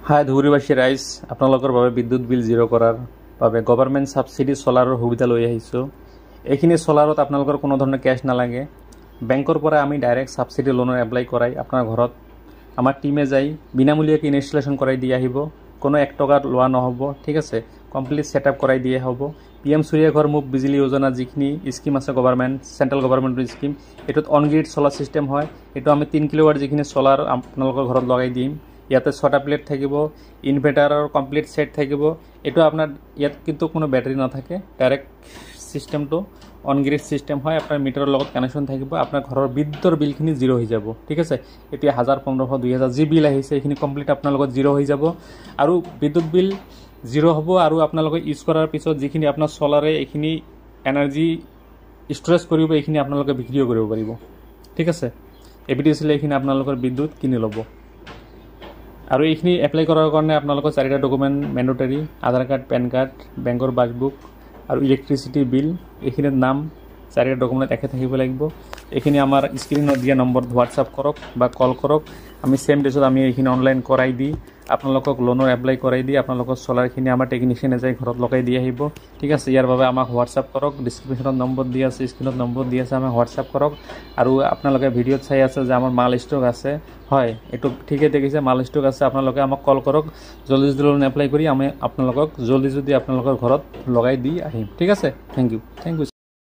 হাই ধুবুৰীবাসী ৰাইজ, আপোনালোকৰ বাবে বিদ্যুৎ বিল জিৰ' কৰাৰ বাবে গভৰ্ণমেণ্ট ছাবচিডি চ'লাৰৰ সুবিধা লৈ আহিছোঁ। এইখিনি চ'লাৰত আপোনালোকৰ কোনো ধৰণৰ কেছ নালাগে। বেংকৰ পৰা আমি ডাইৰেক্ট ছাবচিডি লোনৰ এপ্লাই কৰাই আপোনাৰ ঘৰত আমাৰ টিমে যাই বিনামূলীয়াকৈ ইনষ্টলেশ্যন কৰাই দি আহিব। কোনো 1 টকা লোৱা নহ'ব, ঠিক আছে। কমপ্লিট ছেটআপ কৰাই দিয়া হ'ব। PM সূৰ্য ঘৰ মুফ্ত বিজলী যোজনা যিখিনি স্কিম আছে গভৰ্ণমেণ্ট চেণ্ট্ৰেল গভৰ্ণমেণ্টৰ স্কিম, এইটোত অন গ্ৰিড চ'লাৰ ছিষ্টেম হয়। এইটো আমি 3 কিলোৱাট যিখিনি চ'লাৰ আপোনালোকৰ ঘৰত লগাই দিম। ইয়াতে 6টা প্লেট থাকিব, ইনভাৰ্টাৰৰ কমপ্লিট সেট থাকিব। এইটো আপোনাৰ ইয়াত কিন্তু কোনো বেটাৰি নাথাকে, ডাইৰেক্ট সিস্টেমটো অন গ্ৰিড সিস্টেম হয়। আপোনাৰ মিটাৰৰ লগত কানেকশ্যন থাকিব। আপোনাৰ ঘৰৰ বিদ্যুৎৰ বিলখিনি জিৰ' হৈ যাব, ঠিক আছে। এতিয়া 1000, 1500, 2000 যি বিল আহিছে এইখিনি কমপ্লিট আপোনাৰ লগত জিৰ' হৈ যাব। আৰু বিদ্যুৎ বিল জিৰ' হ'ব। আৰু আপোনালোকে ইউজ কৰাৰ পিছত যিখিনি আপোনাৰ চ'লাৰে এইখিনি এনাৰ্জি ষ্ট'ৰেজ কৰিব, এইখিনি আপোনালোকে বিক্ৰীও কৰিব পাৰিব, ঠিক আছে। এবিডিচিলে এইখিনি আপোনালোকৰ বিদ্যুৎ কিনি ল'ব। আৰু এইখিনি এপ্লাই কৰাৰ কাৰণে আপোনালোকৰ 4টা ডকুমেণ্ট মেণ্ডেটৰী: আধাৰ কাৰ্ড, পেন কাৰ্ড, বেংকৰ পাছবুক আৰু ইলেক্ট্ৰিচিটি বিল। এইখিনিৰ নাম 4টা ডকুমেণ্ট একে থাকিব লাগিব। এইখিনি আমাৰ স্ক্ৰীণত দিয়া নম্বৰত হোৱাটছআপ কৰক বা কল কৰক। আমি চেম ডেছত আমি এইখিনি অনলাইন কৰাই দি আপোনালোকক লোনৰ এপ্লাই কৰাই দি আপোনালোকৰ চ'লাৰখিনি আমাৰ টেকনিচিয়ানে যাই ঘৰত লগাই দি আহিব, ঠিক আছে। ইয়াৰ বাবে আমাক হোৱাটছআপ কৰক। ডিছক্ৰিপশ্যনত নম্বৰ দিয়া আছে, স্ক্ৰীণত নম্বৰ দিয়া আছে, আমাক হোৱাটছআপ কৰক। আৰু আপোনালোকে ভিডিঅ'ত চাই আছে যে আমাৰ মাল ষ্টক আছে, হয়, এইটো ঠিকে দেখিছে, মাল ষ্টক আছে। আপোনালোকে আমাক কল কৰক। জল্দি লোন এপ্লাই কৰি আমি আপোনালোকক জল্দি আপোনালোকৰ ঘৰত লগাই দি আহিম, ঠিক আছে। Thank U.